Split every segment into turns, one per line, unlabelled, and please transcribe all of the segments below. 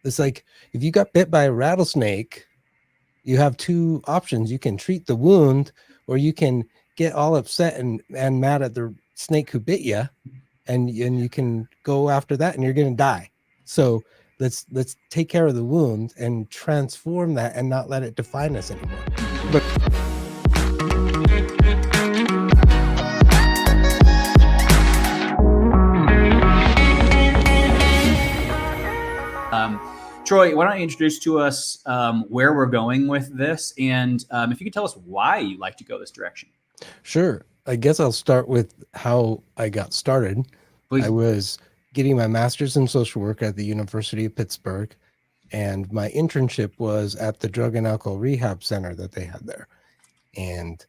It's like if you got bit by a rattlesnake, you have two options. You can treat the wound, or you can get all upset and mad at the snake who bit you, and you can go after that, and you're going to die. So let's take care of the wound and transform that, and not let it define us anymore. But
Troy, why don't you introduce to us where we're going with this, and if you could tell us why you like to go this direction.
sure, I guess I'll start with how I got started.
Please.
I was getting my master's in social work at the University of Pittsburgh, and my internship was at the drug and alcohol rehab center that they had there. And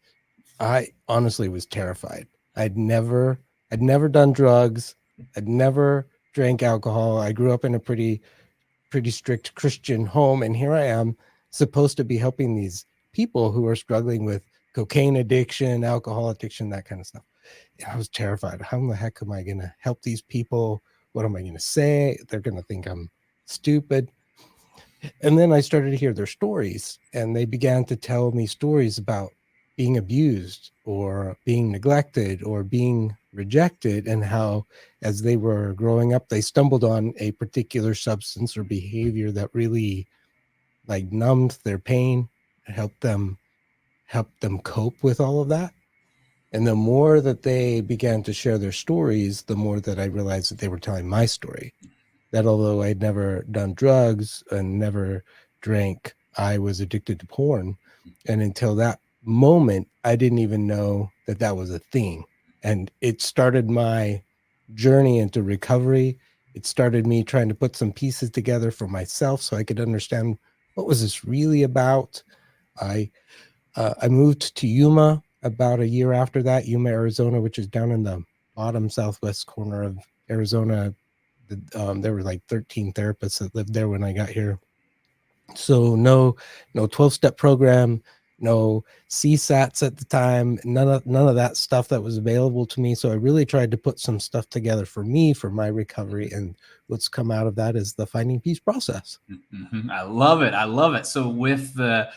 I honestly was terrified. I'd never done drugs. I'd never drank alcohol. I grew up in a pretty strict Christian home, and here I am supposed to be helping these people who are struggling with cocaine addiction, alcohol addiction, that kind of stuff. I was terrified. How the heck am I going to help these people? What am I going to say? They're going to think I'm stupid. And then I started to hear their stories, and they began to tell me stories about being abused or being neglected or being rejected, and how as they were growing up, they stumbled on a particular substance or behavior that really like numbed their pain, helped them cope with all of that. And the more that they began to share their stories, the more that I realized that they were telling my story. That although I'd never done drugs and never drank, I was addicted to porn. And until that moment, I didn't even know that that was a thing. And it started my journey into recovery. It started me trying to put some pieces together for myself so I could understand what was this really about. I moved to Yuma about a year after that, Yuma, Arizona, which is down in the bottom southwest corner of Arizona. There were like 13 therapists that lived there when I got here. So no 12-step program, no CSATs at the time, none of that stuff that was available to me. So I really tried to put some stuff together for me, for my recovery, and what's come out of that is the Finding Peace process.
Mm-hmm. I love it. I love it. So with the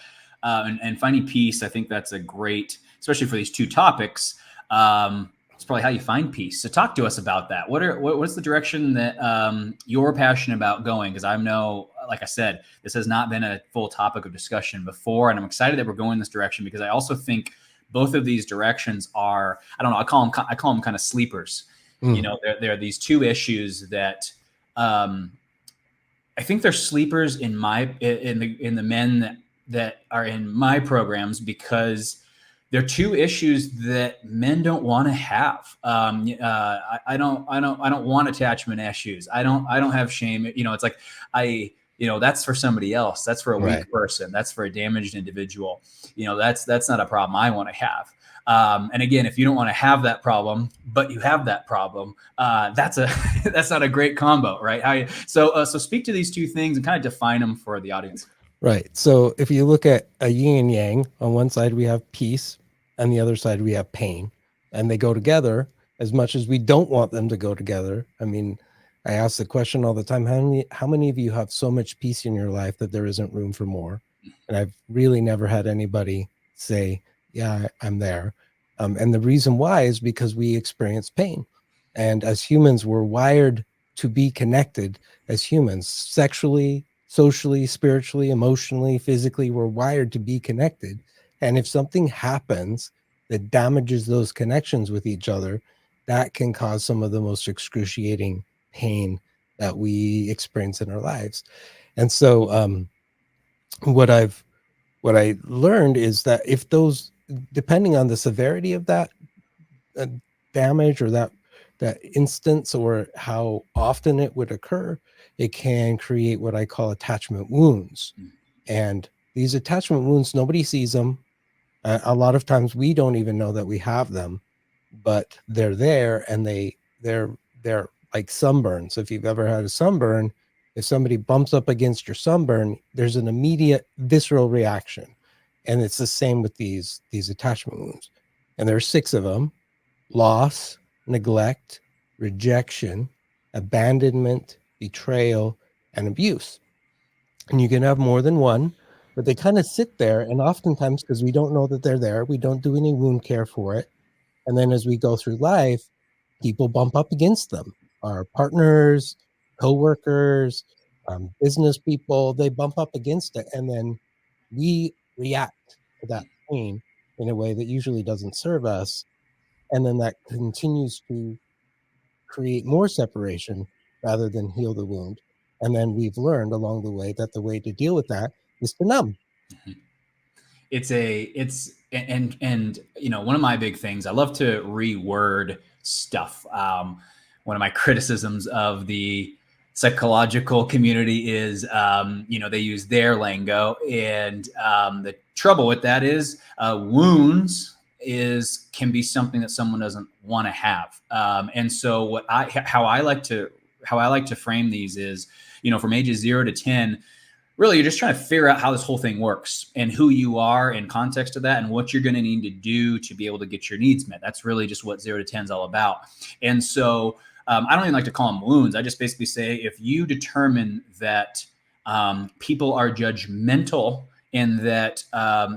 and finding peace, I think that's a great, especially for these two topics. It's probably how you find peace. So talk to us about that. What's the direction that you're passionate about going? Because I know, like I said, this has not been a full topic of discussion before, and I'm excited that we're going this direction because I also think both of these directions are, I don't know, I call them kind of sleepers. You know, there are these two issues that I think they're sleepers in the men that are in my programs, because they're two issues that men don't want to have. I don't want attachment issues. I don't have shame. You know, it's like that's for somebody else. That's for a weak person. That's for a damaged individual. You know, that's not a problem I want to have. And again, if you don't want to have that problem, but you have that problem, that's not a great combo, right? So speak to these two things and kind of define them for the audience.
Right. So if you look at a yin and yang, on one side we have peace, and the other side we have pain, and they go together as much as we don't want them to go together. I mean, I ask the question all the time, how many of you have so much peace in your life that there isn't room for more? And I've really never had anybody say, yeah, I'm there. And the reason why is because we experience pain. And as humans, we're wired to be connected as humans, sexually, socially, spiritually, emotionally, physically. We're wired to be connected. And if something happens that damages those connections with each other, that can cause some of the most excruciating pain that we experience in our lives. And so what I learned is that if those, depending on the severity of that damage or that instance, or how often it would occur, it can create what I call attachment wounds. And these attachment wounds, nobody sees them. A lot of times we don't even know that we have them, but they're there, and they're like sunburns. If you've ever had a sunburn, if somebody bumps up against your sunburn, there's an immediate visceral reaction. And it's the same with these attachment wounds. And there are 6 of them: loss, neglect, rejection, abandonment, betrayal, and abuse. and you can have more than one, but they kind of sit there. And oftentimes, because we don't know that they're there, we don't do any wound care for it. And then as we go through life, people bump up against them. Our partners, coworkers, business people, they bump up against it. And then we react to that pain in a way that usually doesn't serve us. And then that continues to create more separation rather than heal the wound. And then we've learned along the way that the way to deal with that is to numb.
It's you know, one of my big things, I love to reword stuff. One of my criticisms of the psychological community is, you know, they use their lingo, and the trouble with that is wounds is can be something that someone doesn't want to have. And so how I like to frame these is, you know, from ages 0 to 10, really you're just trying to figure out how this whole thing works and who you are in context of that and what you're going to need to do to be able to get your needs met. That's really just what 0 to 10 is all about. And so I don't even like to call them wounds. I just basically say, if you determine that people are judgmental and that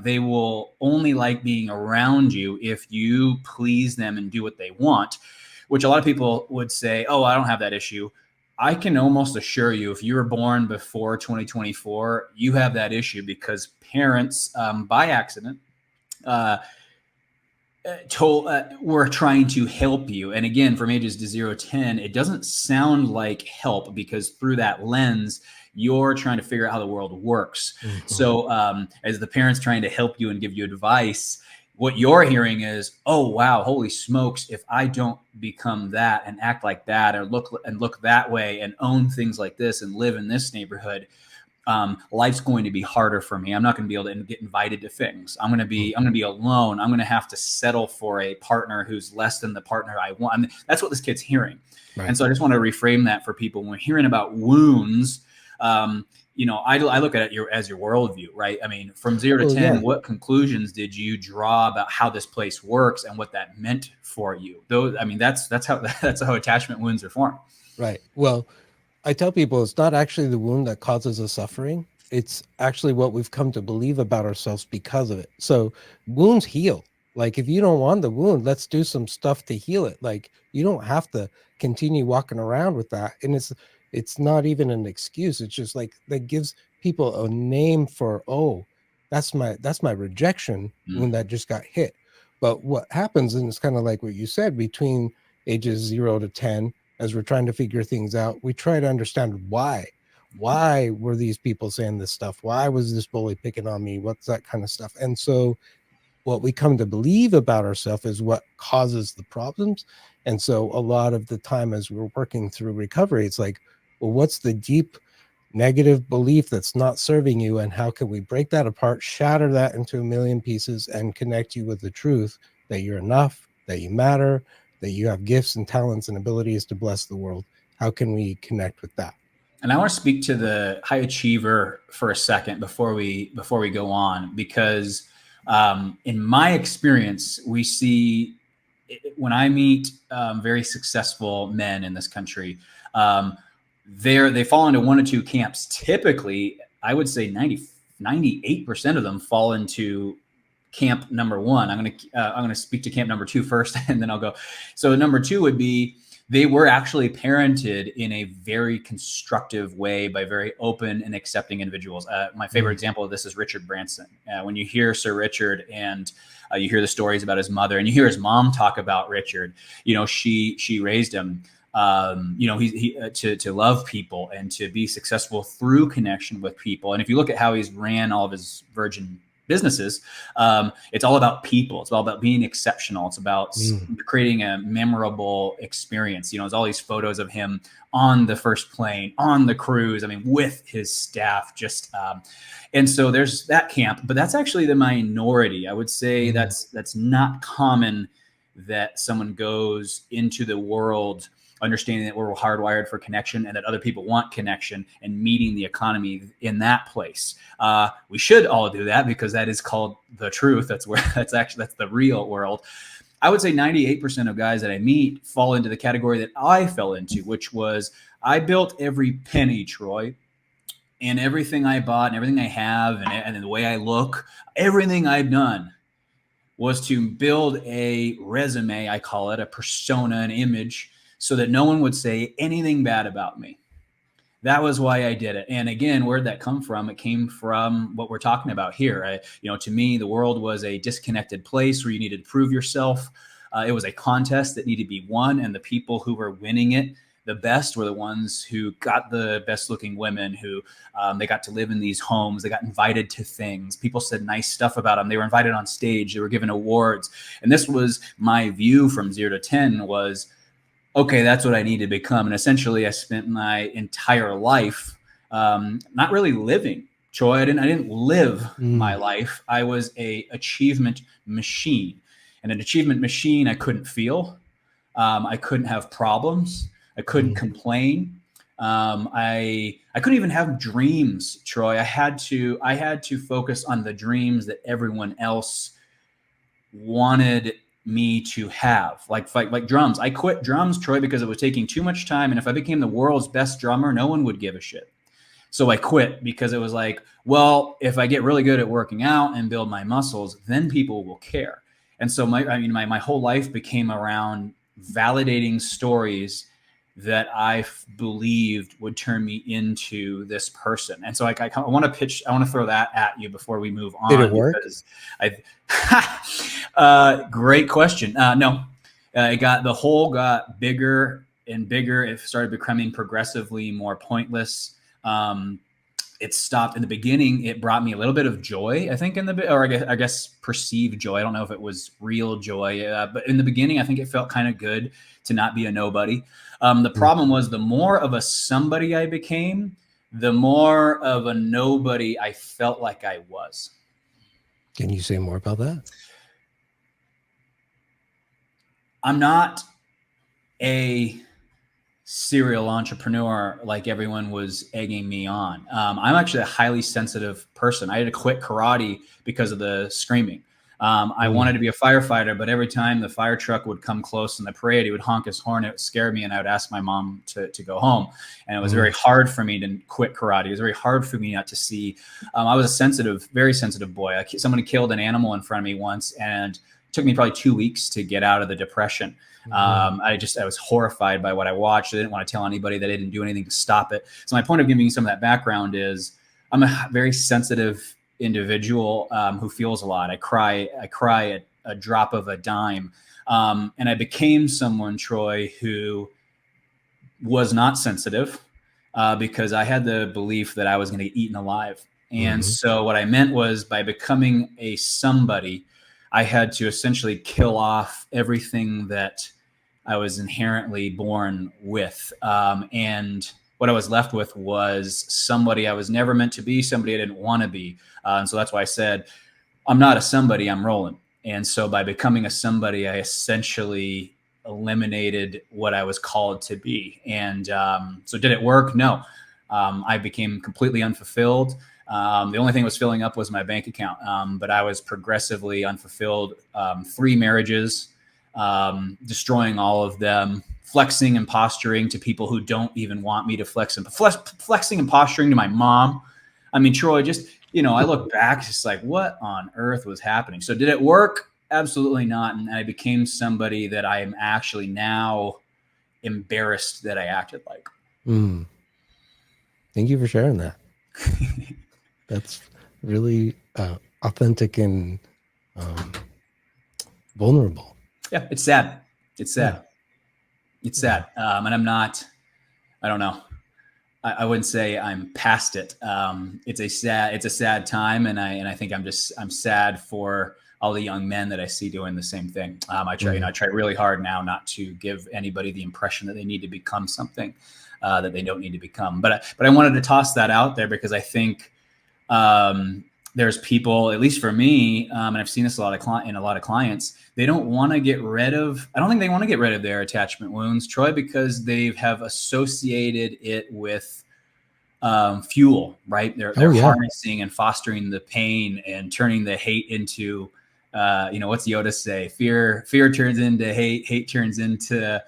they will only like being around you if you please them and do what they want, which a lot of people would say, oh, I don't have that issue. I can almost assure you, if you were born before 2024, you have that issue, because parents, by accident, uh, were trying to help you. And again, from ages to 0 to 10, it doesn't sound like help, because through that lens, you're trying to figure out how the world works.
Mm-hmm.
So as the parents trying to help you and give you advice, what you're hearing is, oh wow, holy smokes, if I don't become that and act like that, or look that way and own things like this and live in this neighborhood, life's going to be harder for me. I'm not going to be able to get invited to things. I'm going to be alone. I'm going to have to settle for a partner who's less than the partner I want. I mean, that's what this kid's hearing.
Right.
And so I just want to reframe that for people when we're hearing about wounds. You know, I look at it as your worldview, right? I mean, from 0 to 10,
Yeah.
what conclusions did you draw about how this place works and what that meant for you? Those, I mean, that's how attachment wounds are formed.
Right. Well, I tell people it's not actually the wound that causes the suffering. It's actually what we've come to believe about ourselves because of it. So wounds heal. Like, if you don't want the wound, let's do some stuff to heal it. Like, you don't have to continue walking around with that. And it's not even an excuse. It's just like that gives people a name for, oh, that's my rejection wound that just got hit. But what happens, and it's kind of like what you said, between ages 0 to 10, as we're trying to figure things out, we try to understand why. Why were these people saying this stuff? Why was this bully picking on me? What's that kind of stuff? And so what we come to believe about ourselves is what causes the problems. And so a lot of the time as we're working through recovery, it's like, well, what's the deep negative belief that's not serving you? And how can we break that apart, shatter that into a million pieces, and connect you with the truth that you're enough, that you matter, that you have gifts and talents and abilities to bless the world? How can we connect with that?
And I want to speak to the high achiever for a second before we go on, because in my experience, we see, when I meet very successful men in this country, they fall into one or two camps. Typically, I would say 98% of them fall into camp number one. I'm going to speak to camp number two first, and then I'll go. So number two would be, they were actually parented in a very constructive way by very open and accepting individuals. My favorite example of this is Richard Branson. When you hear Sir Richard, and you hear the stories about his mother, and you hear his mom talk about Richard, you know, she raised him, you know, to love people and to be successful through connection with people. And if you look at how he's ran all of his Virgin businesses, it's all about people. It's all about being exceptional. It's about creating a memorable experience. You know, there's all these photos of him on the first plane, on the cruise, I mean, with his staff, just and so there's that camp. But that's actually the minority. I would say that's not common, that someone goes into the world understanding that we're hardwired for connection and that other people want connection, and meeting the economy in that place. We should all do that, because that is called the truth. That's the real world. I would say 98% of guys that I meet fall into the category that I fell into, which was, I built every penny, Troy, And everything I bought and everything I have and the way I look, everything I've done was to build a resume, I call it, a persona, an image, so that no one would say anything bad about me. That was why I did it. And again, where'd that come from? It came from what we're talking about here. To me, the world was a disconnected place where you needed to prove yourself. It was a contest that needed to be won, and the people who were winning it the best were the ones who got the best looking women, who they got to live in these homes. They got invited to things. People said nice stuff about them. They were invited on stage. They were given awards. And this was my view from 0 to 10 was, okay, that's what I need to become. And essentially I spent my entire life not really living. Troy, I didn't live my life. I was a achievement machine. And an achievement machine I couldn't feel. I couldn't have problems. I couldn't complain. I couldn't even have dreams, Troy. I had to focus on the dreams that everyone else wanted me to have, like drums. I quit drums, Troy, because it was taking too much time. And if I became the world's best drummer, no one would give a shit. So I quit because it was like, well, if I get really good at working out and build my muscles, then people will care. And so my whole life became around validating stories that I believed would turn me into this person. And so I want to throw that at you before we move on.
Did it work?
Because great question. No, the hole got bigger and bigger. It started becoming progressively more pointless. It stopped in the beginning. It brought me a little bit of joy, I think, I guess perceived joy. I don't know if it was real joy, but in the beginning, I think it felt kind of good to not be a nobody. The problem was the more of a somebody I became, the more of a nobody I felt like I was.
Can you say more about that?
I'm not a serial entrepreneur like everyone was egging me on. I'm actually a highly sensitive person. I had to quit karate because of the screaming. I wanted to be a firefighter, but every time the fire truck would come close in the parade, he would honk his horn. It would scare me, and I would ask my mom to go home. And it was very hard for me to quit karate. It was very hard for me not to see. I was a very sensitive boy. Someone killed an animal in front of me once, and it took me probably 2 weeks to get out of the depression. I was horrified by what I watched. I didn't want to tell anybody that I didn't do anything to stop it. So my point of giving you some of that background is I'm a very sensitive individual who feels a lot. I cry at a drop of a dime. And I became someone, Troy, who was not sensitive because I had the belief that I was going to get eaten alive. And so what I meant was by becoming a somebody, I had to essentially kill off everything that I was inherently born with. And what I was left with was somebody I was never meant to be, somebody I didn't want to be. And so that's why I said, I'm not a somebody, I'm rolling. And so by becoming a somebody, I essentially eliminated what I was called to be. And so did it work? No. I became completely unfulfilled. The only thing that was filling up was my bank account. But I was progressively unfulfilled. 3 marriages, destroying all of them, flexing and posturing to people who don't even want me to flexing and posturing to my mom. I mean, Troy, just, I look back, just like, what on earth was happening? So did it work? Absolutely not. And I became somebody that I am actually now embarrassed that I acted like.
Thank you for sharing that. That's really authentic and vulnerable.
Yeah, it's sad. It's sad. Yeah. It's sad. And I'm not, I don't know. I wouldn't say I'm past it. It's a sad time. And I think I'm sad for all the young men that I see doing the same thing. I try really hard now not to give anybody the impression that they need to become something that they don't need to become. But I wanted to toss that out there because I think there's people, at least for me, and I've seen this in a lot of clients, they don't want to get rid of, I don't think they want to get rid of their attachment wounds, Troy, because they have associated it with fuel, right? They're harnessing and fostering the pain and turning the hate into, what's Yoda say? Fear turns into hate turns into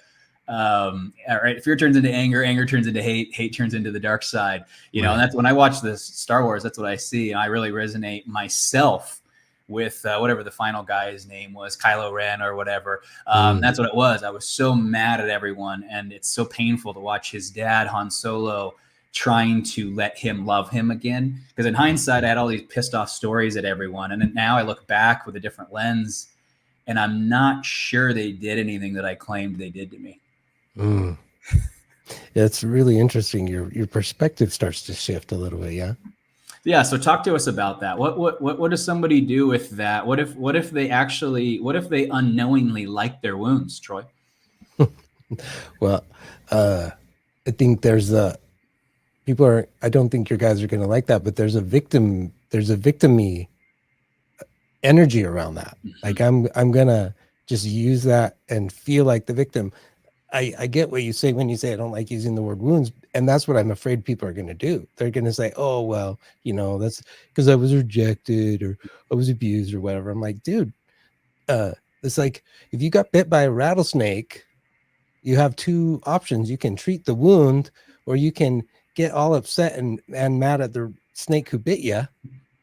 All right, fear turns into anger, anger turns into hate, hate turns into the dark side. You know,
Right.
and that's when I watch this Star Wars. That's what I see, and I really resonate myself with whatever the final guy's name was, Kylo Ren or whatever.
Mm.
That's what it was. I was so mad at everyone, and it's so painful to watch his dad, Han Solo, trying to let him love him again. Because in hindsight, I had all these pissed off stories at everyone, and now I look back with a different lens, and I'm not sure they did anything that I claimed they did to me.
Mm. Yeah, it's really interesting. Your perspective starts to shift a little bit. Yeah.
Yeah, so talk to us about that. What does somebody do with that? What if they actually what if they unknowingly like their wounds, Troy?
Well, I think there's a people are. I don't think your guys are going to like that, but there's a victim. There's a victimy energy around that. Like I'm gonna just use that and feel like the victim. I get what you say when you say I don't like using the word wounds, and that's what I'm afraid people are going to do. They're going to say, "Oh well, that's because I was rejected or I was abused or whatever." I'm like, dude, it's like if you got bit by a rattlesnake, you have two options. You can treat the wound, or you can get all upset and mad at the snake who bit you,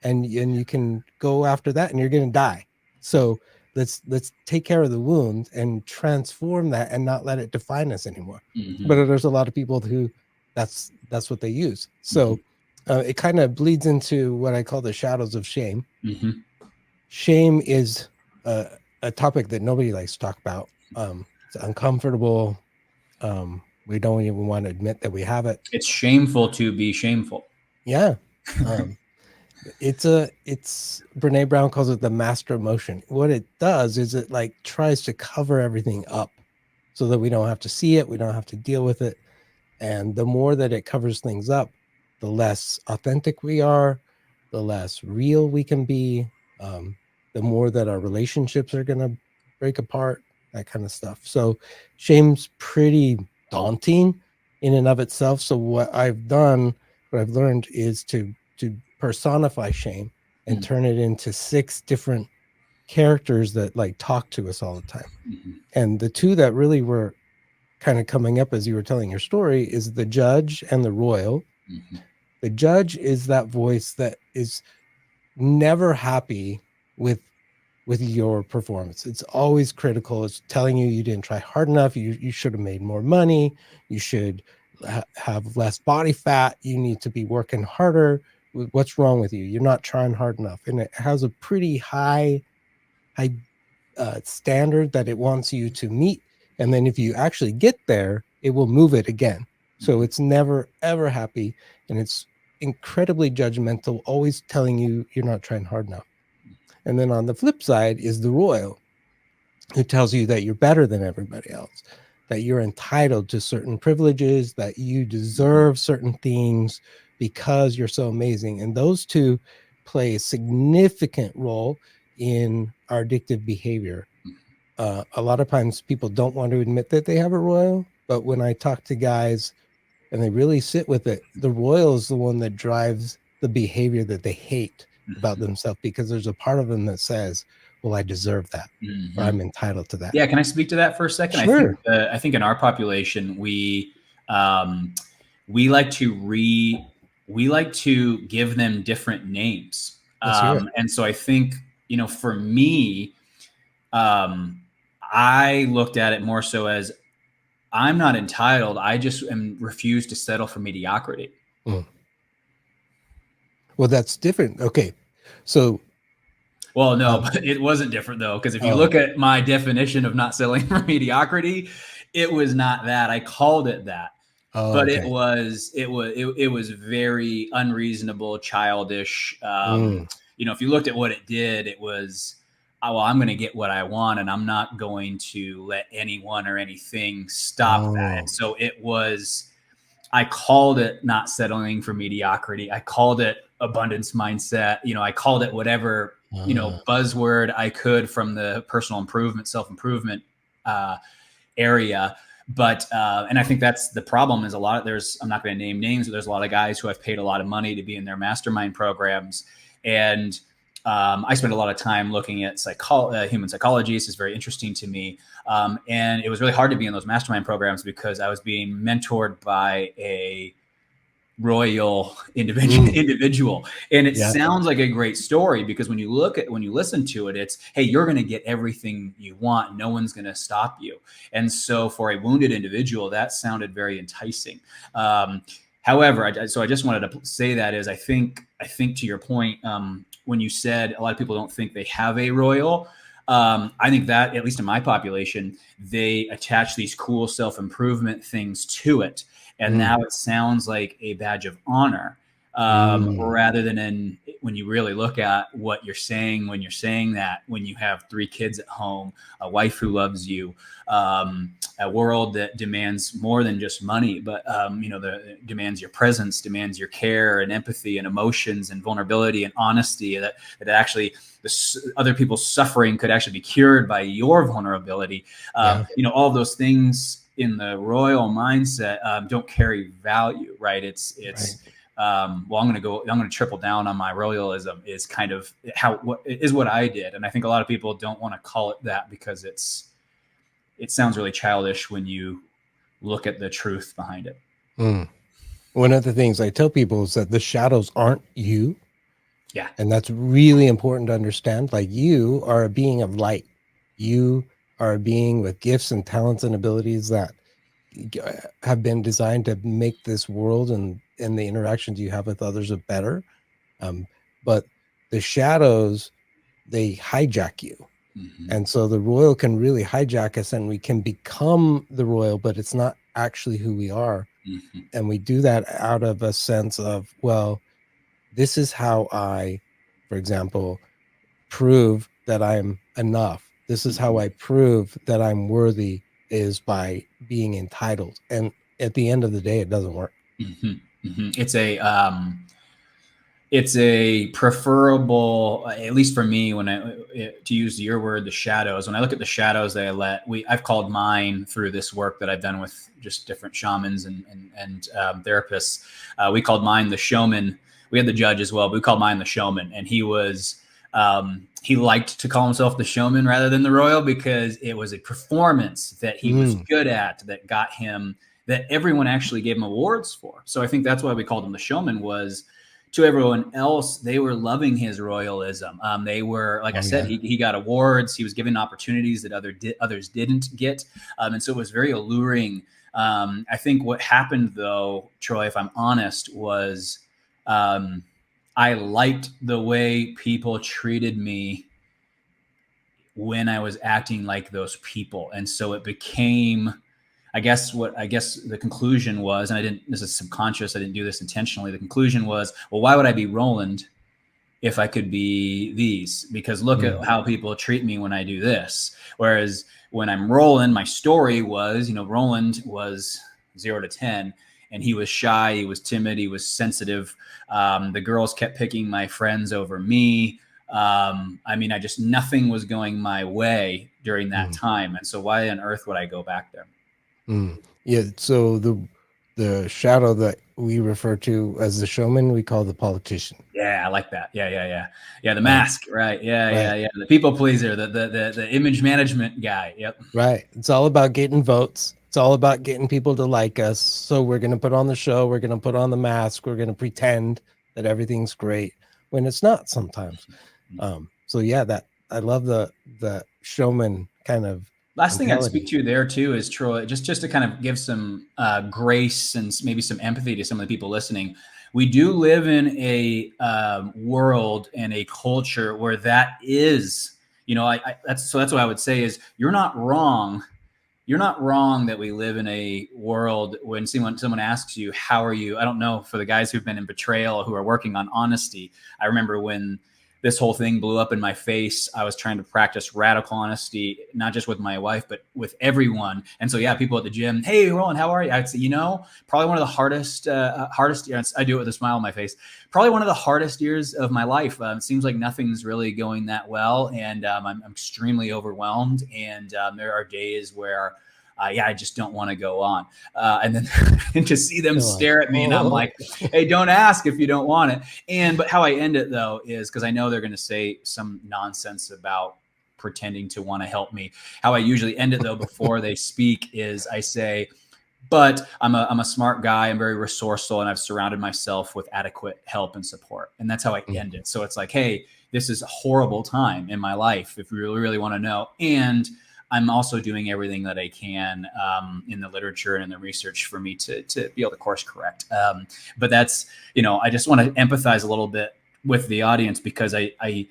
and you can go after that, and you're going to die. So let's take care of the wound and transform that and not let it define us anymore.
Mm-hmm.
But there's a lot of people who that's what they use. So it kind of bleeds into what I call the shadows of shame.
Mm-hmm.
Shame is a topic that nobody likes to talk about. It's uncomfortable. We don't even want to admit that we have it.
It's shameful to be shameful.
Yeah. It's Brene Brown calls it the master emotion. What it does is it like tries to cover everything up so that we don't have to see it, we don't have to deal with it. And the more that it covers things up, the less authentic we are, the less real we can be, the more that our relationships are going to break apart, that kind of stuff. So shame's pretty daunting in and of itself. So what I've learned is to personify shame and turn it into 6 different characters that like talk to us all the time. And the two that really were kind of coming up as you were telling your story is the judge and the royal. The judge is that voice that is never happy with your performance. It's always critical. It's telling you didn't try hard enough. You should have made more money. You should have less body fat. You need to be working harder. What's wrong with you? You're not trying hard enough. And it has a pretty high standard that it wants you to meet. And then if you actually get there, it will move it again. So it's never, ever happy. And it's incredibly judgmental, always telling you you're not trying hard enough. And then on the flip side is the royal, who tells you that you're better than everybody else, that you're entitled to certain privileges, that you deserve certain things because you're so amazing. And those two play a significant role in our addictive behavior. A lot of times people don't want to admit that they have a royal, but when I talk to guys and they really sit with it, the royal is the one that drives the behavior that they hate about themselves, because there's a part of them that says, well, I deserve that, or I'm entitled to that.
Yeah, can I speak to that for a second?
Sure.
I think in our population we like to give them different names. And so I think, for me, I looked at it more so as I'm not entitled. I just refuse to settle for mediocrity.
Well, that's different. Okay. So,
well, no, but it wasn't different though, because if you look at my definition of not settling for mediocrity, it was not that. I called it that. But okay. it was very unreasonable, childish. If you looked at what it did, it was, well, I'm going to get what I want, and I'm not going to let anyone or anything stop that. And so it was, I called it not settling for mediocrity. I called it abundance mindset. I called it whatever, buzzword I could from the personal improvement, self-improvement area. But and I think that's the problem is I'm not going to name names, but there's a lot of guys who have paid a lot of money to be in their mastermind programs. And I spent a lot of time looking at human psychology. So it's very interesting to me. And it was really hard to be in those mastermind programs because I was being mentored by a royal individual. And it sounds like a great story because when you listen to it, it's, hey, you're going to get everything you want. No one's going to stop you. And so for a wounded individual, that sounded very enticing. However, so I just wanted to say that is, I think to your point, when you said a lot of people don't think they have a royal, I think that, at least in my population, they attach these cool self-improvement things to it. And now it sounds like a badge of honor, rather than when you really look at what you're saying, when you're saying that, when you have 3 kids at home, a wife who loves you, a world that demands more than just money, but demands your presence, demands your care and empathy and emotions and vulnerability and honesty, that actually other people's suffering could actually be cured by your vulnerability. All of those things in the royal mindset don't carry value, right? It's I'm going to triple down on my royalism is kind of what I did. And I think a lot of people don't want to call it that because it sounds really childish when you look at the truth behind it.
One of the things I tell people is that the shadows aren't you.
Yeah.
And that's really important to understand. Like, you are a being of light. You are a being with gifts and talents and abilities that have been designed to make this world and the interactions you have with others a better. But the shadows, they hijack you. And so the royal can really hijack us, and we can become the royal, but it's not actually who we are. And we do that out of a sense of, well, this is how I, for example, prove that I'm enough. This is how I prove that I'm worthy, is by being entitled. And at the end of the day, it doesn't work.
It's a preferable, at least for me, to use your word, the shadows. When I look at the shadows that I've called mine through this work that I've done with just different shamans and therapists. We called mine the showman. We had the judge as well, but we called mine the showman. And he was, he liked to call himself the showman rather than the royal because it was a performance that he was good at, that got him, that everyone actually gave him awards for. So I think that's why we called him the showman. Was to everyone else, they were loving his royalism. They were, like I said, he got awards. He was given opportunities that others didn't get. And so it was very alluring. I think what happened, though, Troy, if I'm honest, was I liked the way people treated me when I was acting like those people. And so it became, I guess the conclusion was, and this is subconscious, I didn't do this intentionally. The conclusion was, well, why would I be Roland if I could be these? Because look at how people treat me when I do this. Whereas when I'm Roland, my story was, Roland was 0 to 10, and he was shy, he was timid, he was sensitive. The girls kept picking my friends over me. Nothing was going my way during that time. And so why on earth would I go back there?
Yeah. So the shadow that we refer to as the showman, we call the politician.
Yeah, I like that. Yeah. The mask, right? Yeah. The people pleaser, the image management guy. Yep.
Right. It's all about getting votes. It's all about getting people to like us. So we're going to put on the show. We're going to put on the mask. We're going to pretend that everything's great when it's not sometimes. So yeah, I love the showman kind of.
Last thing I'd speak to there too is, Troy, just to kind of give some grace and maybe some empathy to some of the people listening. We do live in a world and a culture where that is, that's what I would say is, you're not wrong. You're not wrong that we live in a world when someone asks you, how are you? I don't know, for the guys who've been in betrayal, who are working on honesty. I remember when this whole thing blew up in my face, I was trying to practice radical honesty, not just with my wife, but with everyone. And so, yeah, people at the gym, hey, Roland, how are you? I'd say, probably one of the hardest years. I do it with a smile on my face. Probably one of the hardest years of my life. It seems like nothing's really going that well. And I'm extremely overwhelmed. And there are days where yeah, I just don't want to go on. And then and to see them
They're like,
stare at me, and I'm
oh.
like, hey, don't ask if you don't want it. But how I end it though is because I know they're going to say some nonsense about pretending to want to help me. How I usually end it though before they speak is I say, but I'm a smart guy. I'm very resourceful, and I've surrounded myself with adequate help and support. And that's how I end it. So it's like, hey, this is a horrible time in my life if you really, really want to know. And I'm also doing everything that I can in the literature and in the research for me to be able to course correct. But that's, I just want to empathize a little bit with the audience because I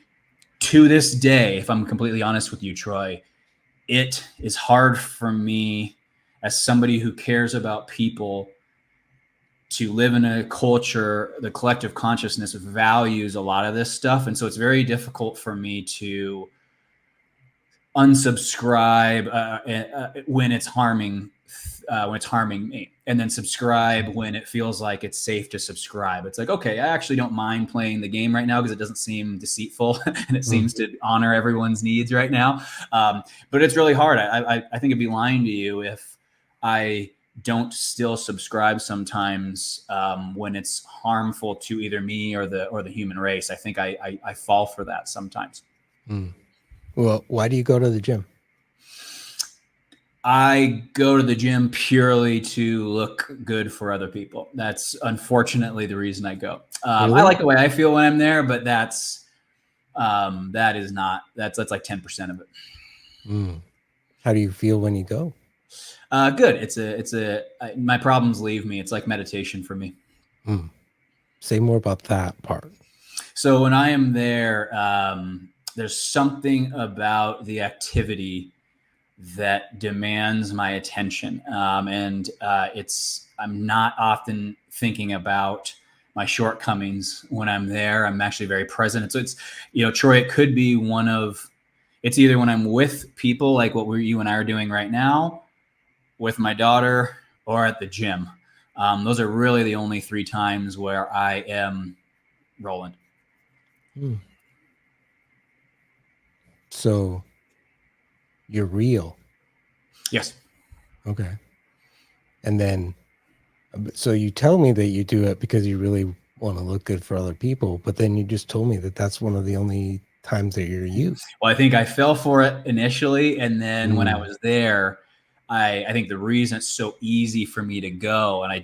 to this day, if I'm completely honest with you, Troy, it is hard for me as somebody who cares about people to live in a culture, the collective consciousness values a lot of this stuff. And so it's very difficult for me to unsubscribe when it's harming me, and then subscribe when it feels like it's safe to subscribe. It's like, okay, I actually don't mind playing the game right now because it doesn't seem deceitful and it seems to honor everyone's needs right now. But it's really hard. I think it'd be lying to you if I don't still subscribe sometimes when it's harmful to either me or the human race. I think I fall for that sometimes.
Well, why do you go to the gym?
I go to the gym purely to look good for other people. That's unfortunately the reason I go.
Really?
I like the way I feel when I'm there, but that's like 10% of it.
How do you feel when you go?
Good. My problems leave me. It's like meditation for me.
Say more about that part.
So when I am there, there's something about the activity that demands my attention. And I'm not often thinking about my shortcomings when I'm there. I'm actually very present. So it's, Troy, it could be it's either when I'm with people like what you and I are doing right now, with my daughter, or at the gym. Those are really the only 3 times where I am rolling.
So you're real.
Yes.
Okay. And then, so you tell me that you do it because you really want to look good for other people, but then you just told me that that's one of the only times that you're you.
Well, I think I fell for it initially. And then when I was there, I think the reason it's so easy for me to go, and I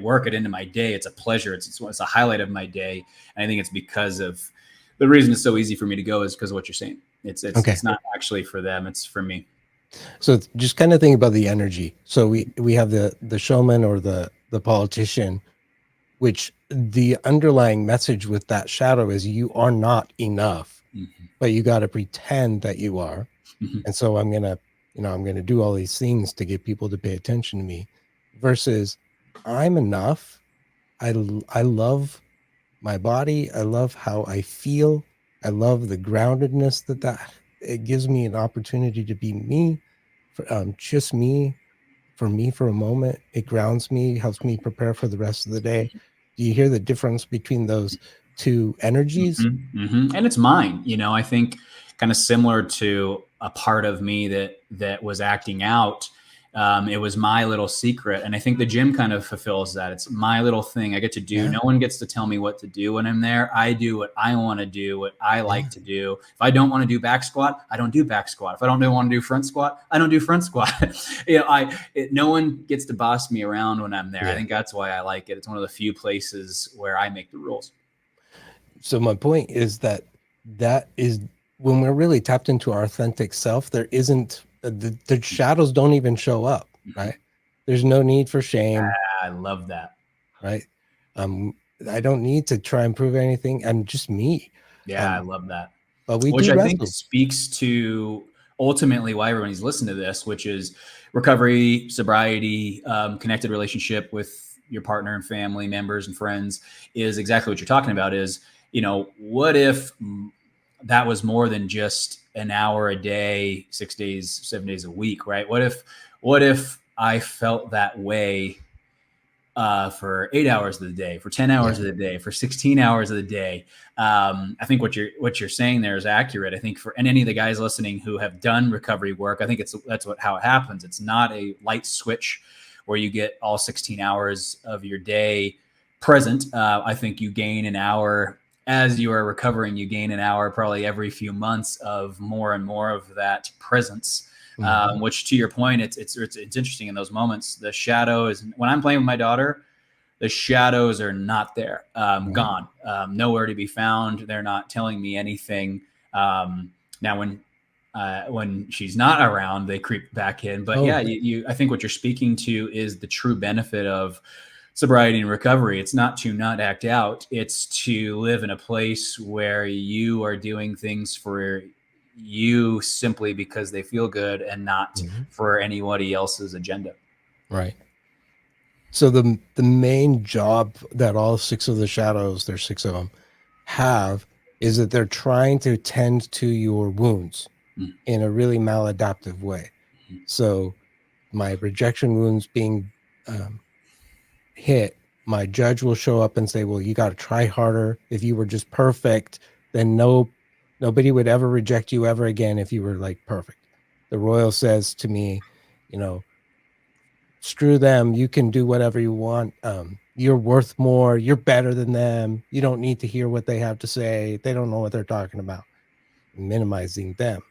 work it into my day. It's a pleasure. It's a highlight of my day. And I think it's because of the reason it's so easy for me to go is because of what you're saying. It's not actually for them. It's for me.
So just kind of think about the energy. So we have the showman or the politician, which the underlying message with that shadow is you are not enough, but you got to pretend that you are. And so I'm going to do all these things to get people to pay attention to me versus I'm enough. I love my body. I love how I feel. I love the groundedness that it gives me an opportunity to be me, just me, for a moment. It grounds me, helps me prepare for the rest of the day. Do you hear the difference between those two energies?
And it's mine. I think kind of similar to a part of me that was acting out. It was my little secret, and I think the gym kind of fulfills that. It's my little thing I get to do. Yeah. No one gets to tell me what to do when I'm there. I do what I want to do, what I like to do. If I don't want to do back squat, I don't do back squat. If I don't want to do front squat, I don't do front squat. No one gets to boss me around when I'm there. Yeah. I think that's why I like it. It's one of the few places where I make the rules.
So my point is that is when we're really tapped into our authentic self, there isn't the shadows don't even show up, right? There's no need for shame.
I love that.
Right. I don't need to try and prove anything. I'm just me.
Yeah, I love that.
But
which I think speaks to ultimately why everybody's listening to this, which is recovery, sobriety, connected relationship with your partner and family members and friends is exactly what you're talking about is, what if that was more than just an hour a day, 6 days, 7 days a week, right? What if I felt that way for 8 hours of the day, for 10 hours of the day, for 16 hours of the day. I think what you're saying there is accurate. I think and any of the guys listening who have done recovery work, I think how it happens. It's not a light switch where you get all 16 hours of your day present. I think you gain an hour as you are recovering. You gain an hour probably every few months of more and more of that presence. Which, to your point, it's interesting in those moments. The shadow is, when I'm playing with my daughter, the shadows are not there, gone, nowhere to be found. They're not telling me anything. Now, when she's not around, they creep back in. But I think what you're speaking to is the true benefit of sobriety and recovery. It's not to not act out. It's to live in a place where you are doing things for you simply because they feel good and not for anybody else's agenda.
Right. So the main job that all six of the shadows, there's six of them, have is that they're trying to tend to your wounds in a really maladaptive way. So my rejection wounds being hit, my judge will show up and say, well, you got to try harder. If you were just perfect, then nobody would ever reject you ever again if you were like perfect. The royal says to me, screw them. You can do whatever you want. You're worth more. You're better than them. You don't need to hear what they have to say. They don't know what they're talking about. Minimizing them.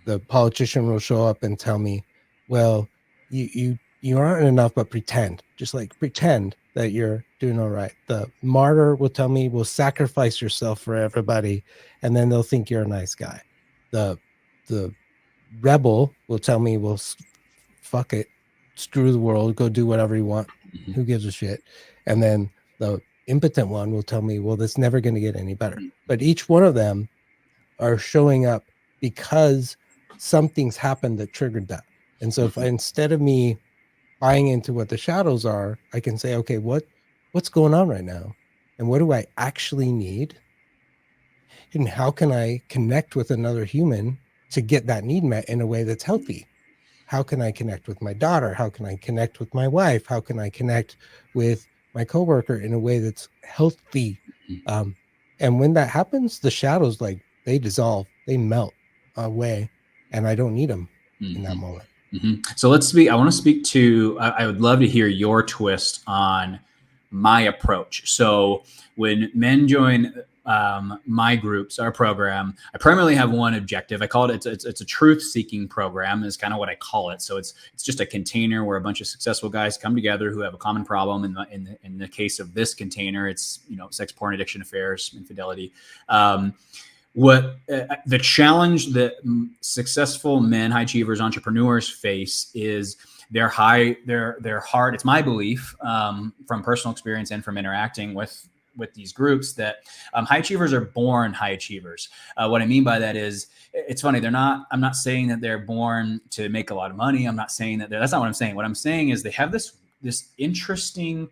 The politician will show up and tell me, well, you aren't enough, but pretend. Just like pretend that you're doing all right. The martyr will tell me, will sacrifice yourself for everybody, and then they'll think you're a nice guy. The rebel will tell me, well, fuck it, screw the world, go do whatever you want. Who gives a shit? And then the impotent one will tell me, well, that's never going to get any better. But each one of them are showing up because something's happened that triggered that. And so if instead of me buying into what the shadows are, I can say, okay, what's going on right now? And what do I actually need? And how can I connect with another human to get that need met in a way that's healthy? How can I connect with my daughter? How can I connect with my wife? How can I connect with my coworker in a way that's healthy? And when that happens, the shadows, like, they dissolve, they melt away, and I don't need them in that moment.
So I want to speak to, I would love to hear your twist on my approach. So when men join my groups, our program, I primarily have one objective. I call it, it's a truth-seeking program is kind of what I call it. So it's just a container where a bunch of successful guys come together who have a common problem. In the case of this container, it's, sex, porn, addiction, affairs, infidelity. The challenge that successful men, high achievers, entrepreneurs face is their heart. It's my belief, from personal experience and from interacting with these groups, that high achievers are born high achievers. What I mean by that is, it's funny. I'm not saying that they're born to make a lot of money. I'm not saying that's not what I'm saying. What I'm saying is they have this interesting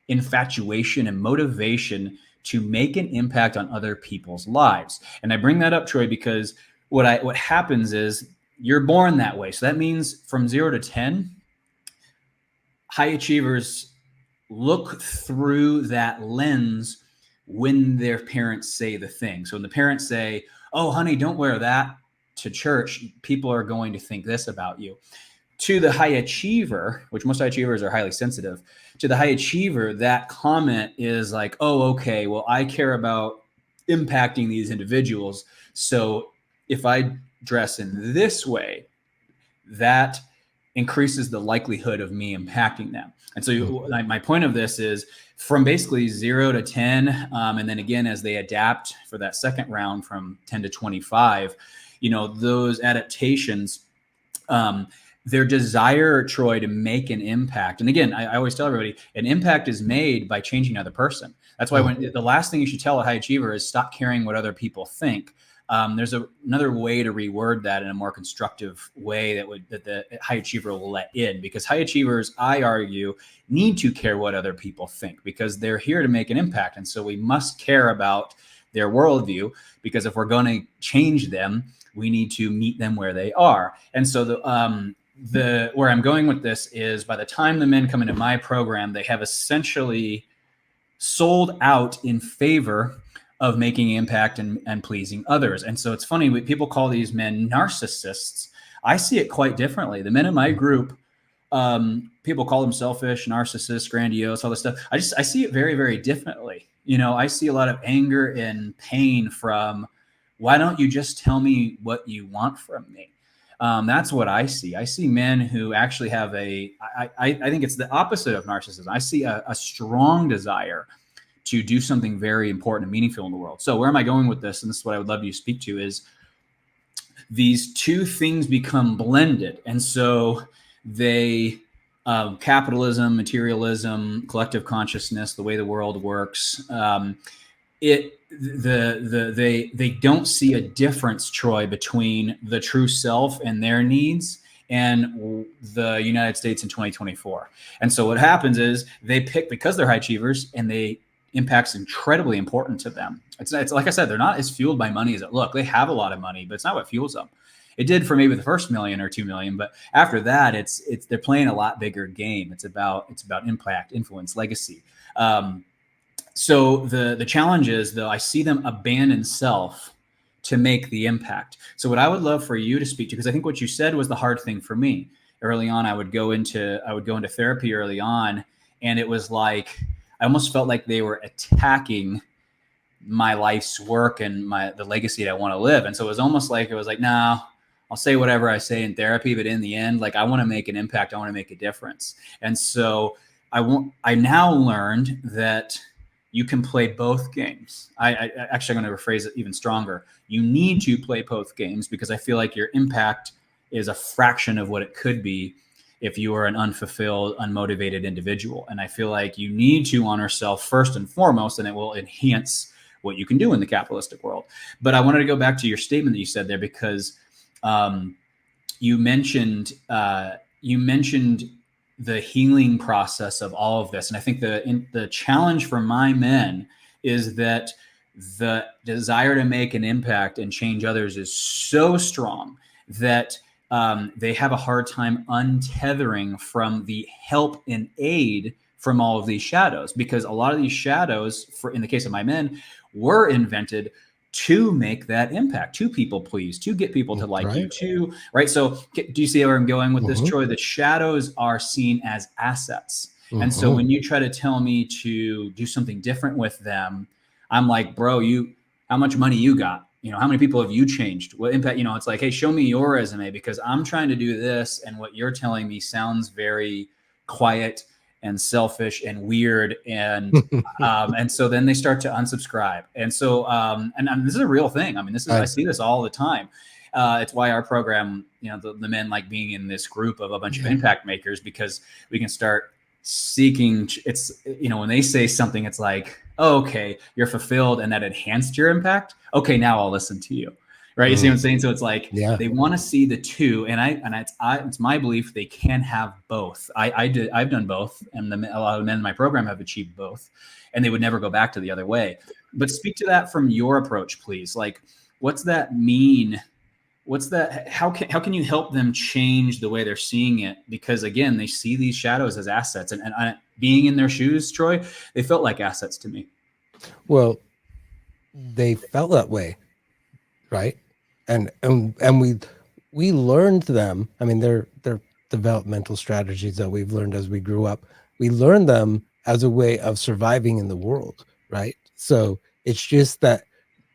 infatuation and motivation to make an impact on other people's lives. And I bring that up, Troy, because what happens is you're born that way. So that means from 0 to 10, high achievers look through that lens when their parents say the thing. So when the parents say, oh, honey, don't wear that to church, people are going to think this about you. To the high achiever, which most high achievers are highly sensitive, to the high achiever, that comment is like, oh, okay, well, I care about impacting these individuals. So if I dress in this way, that increases the likelihood of me impacting them. And so my point of this is, from basically 0 to 10, and then again, as they adapt for that second round from 10 to 25, those adaptations, their desire, Troy, to make an impact. And again, I always tell everybody, an impact is made by changing another person. That's why the last thing you should tell a high achiever is stop caring what other people think. There's another way to reword that in a more constructive way that the high achiever will let in, because high achievers, I argue, need to care what other people think, because they're here to make an impact. And so we must care about their worldview, because if we're going to change them, we need to meet them where they are. And so the where I'm going with this is, by the time the men come into my program, they have essentially sold out in favor of making impact and pleasing others. And so it's funny, people call these men narcissists. I see it quite differently. The men in my group, people call them selfish, narcissists, grandiose, all this stuff. I see it very, very differently. You know, I see a lot of anger and pain from, why don't you just tell me what you want from me? That's what I see. I see men who actually have I think it's the opposite of narcissism. I see a strong desire to do something very important and meaningful in the world. So where am I going with this? And this is what I would love you to speak to, is these two things become blended. And so they, capitalism, materialism, collective consciousness, the way the world works, they don't see a difference, Troy, between the true self and their needs and the United States in 2024. And so what happens is they pick, because they're high achievers and impact's incredibly important to them. It's like I said, they're not as fueled by money as it look. They have a lot of money, but it's not what fuels them. It did for maybe the first million or 2 million, but after that, it's they're playing a lot bigger game. It's about impact, influence, legacy. So the challenge is, though, I see them abandon self to make the impact. So what I would love for you to speak to, because I think what you said was the hard thing for me early on. I would go into therapy early on, and it was like, I almost felt like they were attacking my life's work and the legacy that I want to live. And so it was almost like, no, I'll say whatever I say in therapy, but in the end, like, I want to make an impact. I want to make a difference. And so I now learned that you can play both games. I actually, I'm going to rephrase it even stronger. You need to play both games, because I feel like your impact is a fraction of what it could be if you are an unfulfilled, unmotivated individual. And I feel like you need to honor self first and foremost, and it will enhance what you can do in the capitalistic world. But I wanted to go back to your statement that you said there, because you mentioned the healing process of all of this. And I think the challenge for my men is that the desire to make an impact and change others is so strong that they have a hard time untethering from the help and aid from all of these shadows, because a lot of these shadows, in the case of my men, were invented to make that impact, to people please, to get people to like you, to right. So do you see where I'm going with this, Troy? The shadows are seen as assets. And so when you try to tell me to do something different with them, I'm like, bro, how much money you got? You know, how many people have you changed? What impact? You know, it's like, hey, show me your resume, because I'm trying to do this, and what you're telling me sounds very quiet and selfish and weird, and so then they start to unsubscribe. And so and this is a real thing. I mean, I see this all the time. It's why our program, you know, the men like being in this group of a bunch of impact makers, because we can start seeking. It's, you know, when they say something, it's like, oh, okay, you're fulfilled and that enhanced your impact. Okay, now I'll listen to you. Right. You see what I'm saying? So it's like, they want to see the two. And it's my belief they can have both. I've done both. And a lot of the men in my program have achieved both, and they would never go back to the other way. But speak to that from your approach, please. Like, what's that mean? How can you help them change the way they're seeing it? Because again, they see these shadows as assets, and being in their shoes, Troy, they felt like assets to me.
Well, they felt that way, right? And we learned them. I mean, they're developmental strategies that we've learned as we grew up. We learned them as a way of surviving in the world, right? So it's just that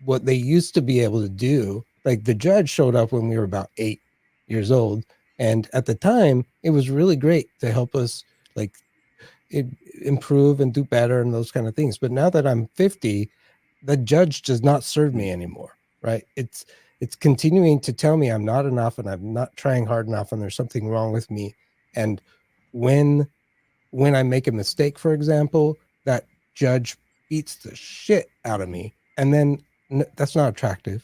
what they used to be able to do, like the judge showed up when we were about 8 years old, and at the time it was really great to help us like improve and do better and those kind of things. But now that I'm 50, the judge does not serve me anymore, right? It's continuing to tell me I'm not enough and I'm not trying hard enough and there's something wrong with me. And when I make a mistake, for example, that judge beats the shit out of me, and then that's not attractive.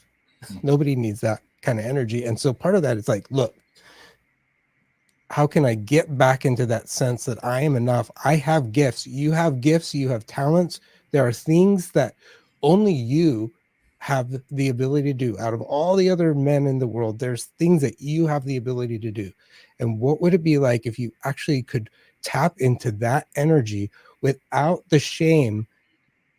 Nobody needs that kind of energy. And so part of that is like, look, how can I get back into that sense that I am enough? I have gifts, you have talents. There are things that only you have the ability to do out of all the other men in the world. There's things that you have the ability to do. And what would it be like if you actually could tap into that energy without the shame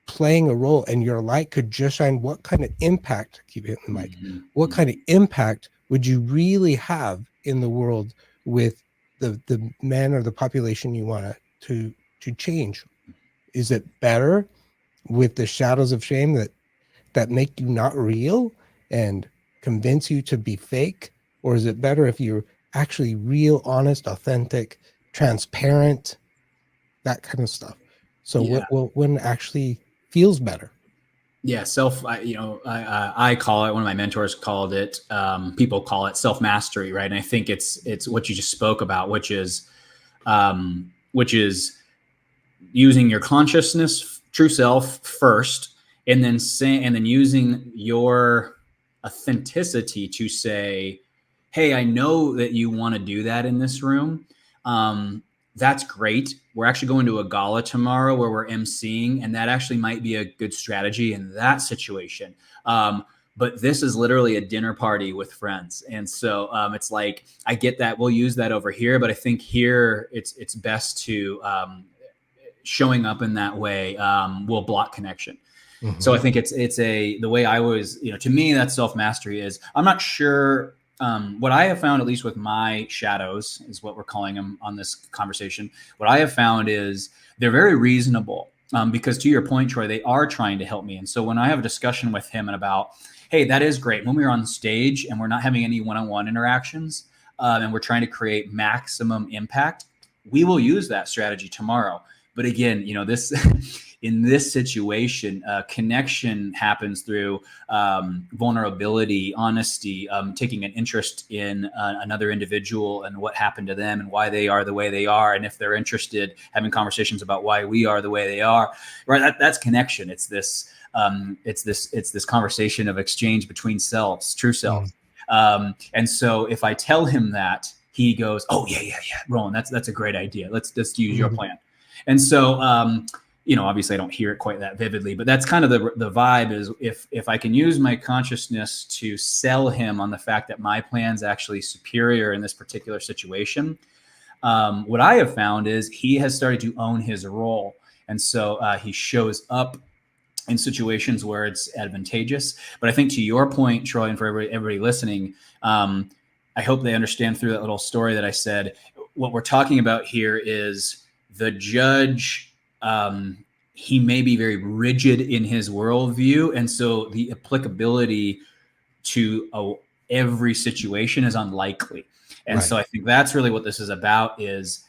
playing a role, and your light could just shine? What kind of impact, keep hitting the mic, what kind of impact would you really have in the world with the men or the population you want to change? Is it better with the shadows of shame that make you not real and convince you to be fake? Or is it better if you're actually real, honest, authentic, transparent, that kind of stuff? So
Yeah.
what one actually feels better?
Yeah, I call it, one of my mentors called it, people call it self mastery, right? And I think it's what you just spoke about, which is using your consciousness, true self first, and then using your authenticity to say, hey, I know that you want to do that in this room. That's great. We're actually going to a gala tomorrow where we're emceeing, and that actually might be a good strategy in that situation. But this is literally a dinner party with friends, and so it's like, I get that we'll use that over here, but I think here it's best to showing up in that way will block connection. So I think it's the way I was, to me, that's self mastery. Is, I'm not sure, what I have found, at least with my shadows, is what we're calling them on this conversation. What I have found is they're very reasonable, because, to your point, Troy, they are trying to help me. And so when I have a discussion with him and about, hey, that is great when we're on stage and we're not having any one-on-one interactions, and we're trying to create maximum impact, we will use that strategy tomorrow. But again, this in this situation, connection happens through vulnerability, honesty, taking an interest in another individual and what happened to them and why they are the way they are, and if they're interested, having conversations about why we are the way they are. Right? That's connection. It's this conversation of exchange between selves, true selves. And so if I tell him that, he goes, "Oh yeah, Roland, that's a great idea. Let's use your plan." And so, obviously I don't hear it quite that vividly, but that's kind of the vibe, is if I can use my consciousness to sell him on the fact that my plan's actually superior in this particular situation, what I have found is he has started to own his role. And so he shows up in situations where it's advantageous. But I think, to your point, Troy, and for everybody listening, I hope they understand through that little story that I said, what we're talking about here is the judge. He may be very rigid in his worldview, and so the applicability to every situation is unlikely. And so I think that's really what this is about, is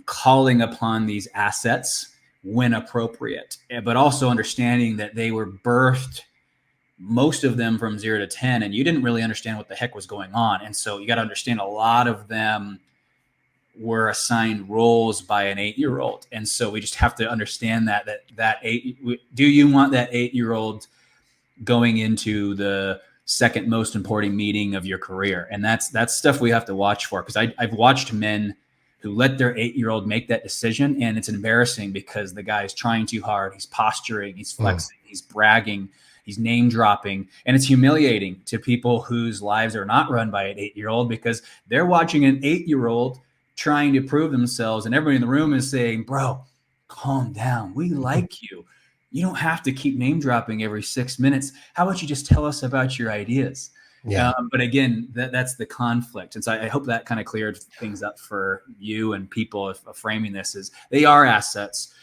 calling upon these assets when appropriate, but also understanding that they were birthed, most of them, from 0 to 10, and you didn't really understand what the heck was going on. And so you got to understand, a lot of them were assigned roles by an 8-year-old. And so we just have to understand do you want that 8-year-old going into the second most important meeting of your career? And that's stuff we have to watch for, because I've watched men who let their 8-year-old make that decision, and it's embarrassing because the guy is trying too hard. He's posturing, he's flexing, he's bragging, he's name dropping, and it's humiliating to people whose lives are not run by an 8-year-old, because they're watching an 8-year-old trying to prove themselves, and everybody in the room is saying, "Bro, calm down. We like you. You don't have to keep name dropping every 6 minutes. How about you just tell us about your ideas?" But again, that's the conflict. And so I hope that kind of cleared things up for you and people, of framing this as they are assets.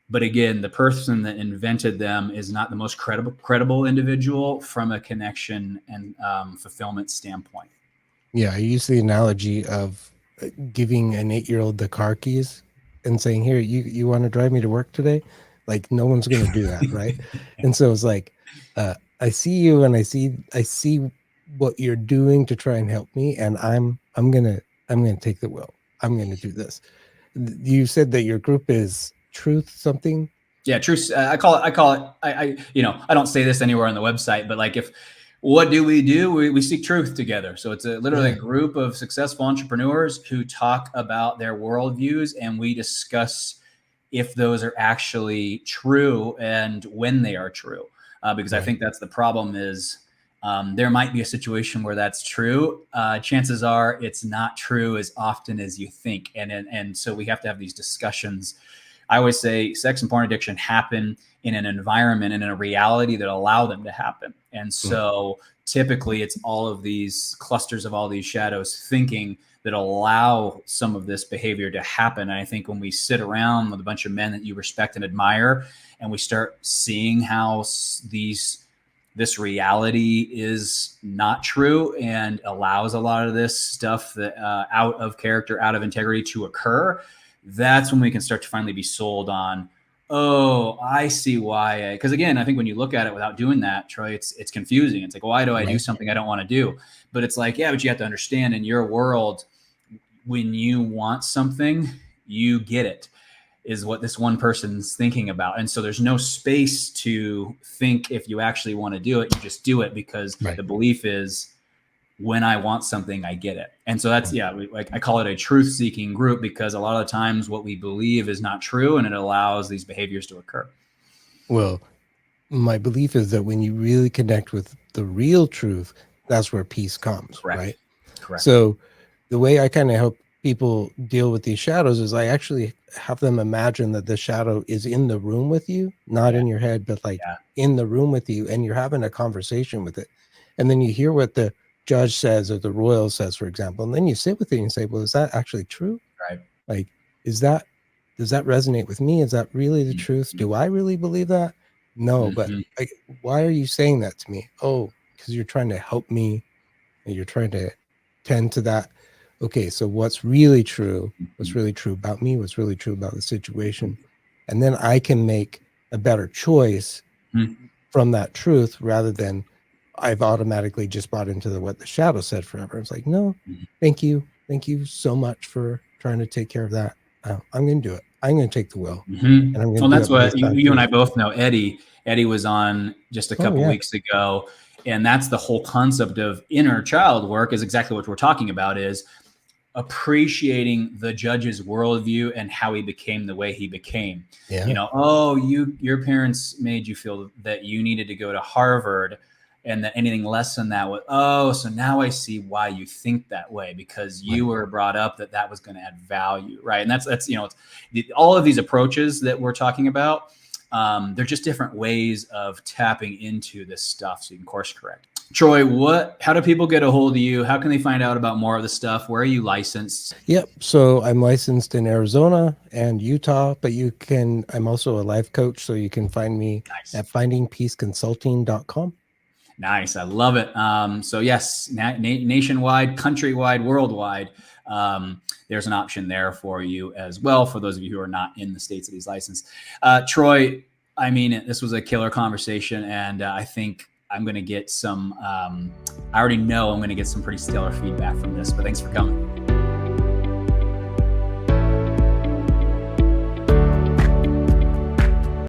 But again, the person that invented them is not the most credible individual from a connection and fulfillment standpoint.
Yeah, I use the analogy of giving an 8-year-old the car keys and saying, "Here, you want to drive me to work today?" Like, no one's going to do that, right? And so it's like, I see you, and I see what you're doing to try and help me, and I'm gonna take the wheel. I'm gonna do this. You said that your group is truth something.
Yeah, true. I call it. I don't say this anywhere on the website, but like, what do? We seek truth together. So it's literally a group of successful entrepreneurs who talk about their worldviews, and we discuss if those are actually true and when they are true. because I think that's the problem is there might be a situation where that's true. Chances are it's not true as often as you think. And so we have to have these discussions. I always say sex and porn addiction happen in an environment and in a reality that allow them to happen. And so typically it's all of these clusters of all these shadows thinking that allow some of this behavior to happen. And I think when we sit around with a bunch of men that you respect and admire, and we start seeing how this reality is not true and allows a lot of this stuff that out of character, out of integrity to occur, that's when we can start to finally be sold on, oh, I see why. Because again, I think when you look at it without doing that, Troy, it's confusing. It's like, why do I do something I don't want to do? But it's like, yeah, but you have to understand in your world, when you want something, you get it, is what this one person's thinking about. And so there's no space to think if you actually want to do it, you just do it because the belief is when I want something, I get it. And so that's, like I call it a truth seeking group because a lot of the times what we believe is not true and it allows these behaviors to occur.
Well, my belief is that when you really connect with the real truth, that's where peace comes.
Correct.
Right?
Correct.
So the way I kind of help people deal with these shadows is I actually have them imagine that the shadow is in the room with you, not in your head, but like in the room with you, and you're having a conversation with it. And then you hear what the judge says or the royal says, for example, and then you sit with it and say, well, is that actually true?
Right.
Like, does that resonate with me? Is that really the truth? Do I really believe that? No, but like, why are you saying that to me? Oh, because you're trying to help me and you're trying to tend to that. Okay, so what's really true? What's really true about me? What's really true about the situation? And then I can make a better choice from that truth rather than I've automatically just bought into what the shadow said forever. It's like, no, thank you. Thank you so much for trying to take care of that. I'm going to do it. I'm going to take the will. And I'm going to do
that's
it
what you and I both know. Eddie was on just a couple weeks ago. And that's the whole concept of inner child work is exactly what we're talking about is appreciating the judge's worldview and how he became the way he became. You know, oh, your parents made you feel that you needed to go to Harvard and that anything less than that was, oh, so now I see why you think that way because you were brought up that was going to add value. Right. And that's, you know, all of these approaches that we're talking about, they're just different ways of tapping into this stuff so you can course correct. Troy, how do people get a hold of you? How can they find out about more of the stuff? Where are you licensed?
Yep. So I'm licensed in Arizona and Utah, but I'm also a life coach. So you can find me at findingpeaceconsulting.com.
Nice. I love it. So yes, nationwide, countrywide, worldwide, there's an option there for you as well. For those of you who are not in the states that he's licensed. Troy, I mean, this was a killer conversation and I think I'm going to get some, I already know I'm going to get some pretty stellar feedback from this, but thanks for coming.